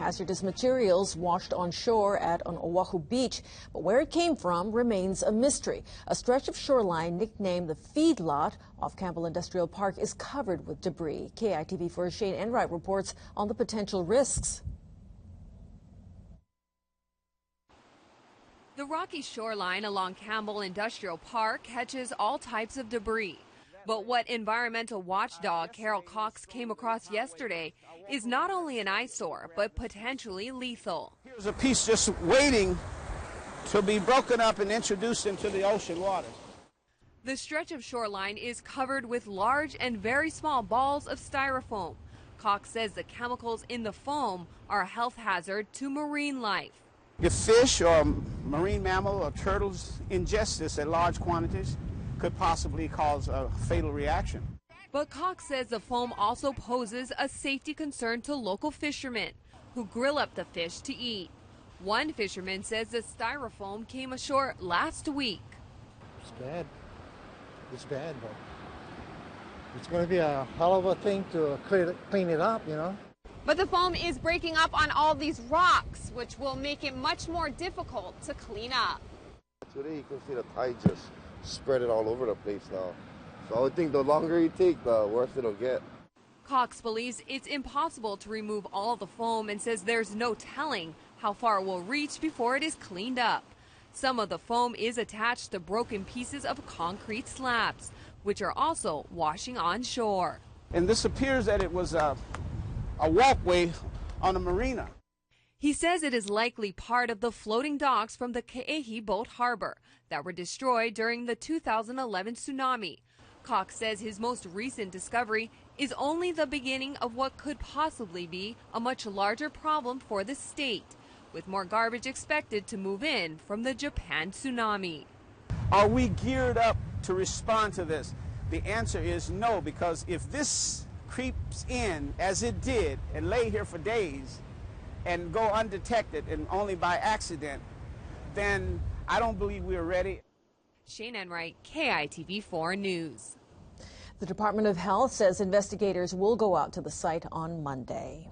hazardous materials washed on shore at an Oahu beach, but where it came from remains a mystery. A stretch of shoreline nicknamed the Feedlot off Campbell Industrial Park is covered with debris. KITV4's Shane Enright reports on the potential risks. The rocky shoreline along Campbell Industrial Park catches all types of debris. But what environmental watchdog Carol Cox came across yesterday is not only an eyesore, but potentially lethal. Here's a piece just waiting to be broken up and introduced into the ocean waters. The stretch of shoreline is covered with large and very small balls of styrofoam. Cox says the chemicals in the foam are a health hazard to marine life. If fish or marine mammal or turtles ingest this at large quantities, could possibly cause a fatal reaction. But Cox says the foam also poses a safety concern to local fishermen who grill up the fish to eat. One fisherman says the styrofoam came ashore last week. It's bad. It's bad, but it's going to be a hell of a thing to clean it up, you know. But the foam is breaking up on all these rocks, which will make it much more difficult to clean up. Today you can see the tide just spread it all over the place now. So I would think the longer you take, the worse it'll get. Cox believes it's impossible to remove all the foam and says there's no telling how far it will reach before it is cleaned up. Some of the foam is attached to broken pieces of concrete slabs, which are also washing on shore. And this appears that it was a walkway on a marina. He says it is likely part of the floating docks from the Ke'ehi boat harbor that were destroyed during the 2011 tsunami. Cox says his most recent discovery is only the beginning of what could possibly be a much larger problem for the state, with more garbage expected to move in from the Japan tsunami. Are we geared up to respond to this? The answer is no, because if this creeps in as it did and lay here for days and go undetected and only by accident, then I don't believe we're ready. Shane Enright, KITV4 News. The Department of Health says investigators will go out to the site on Monday.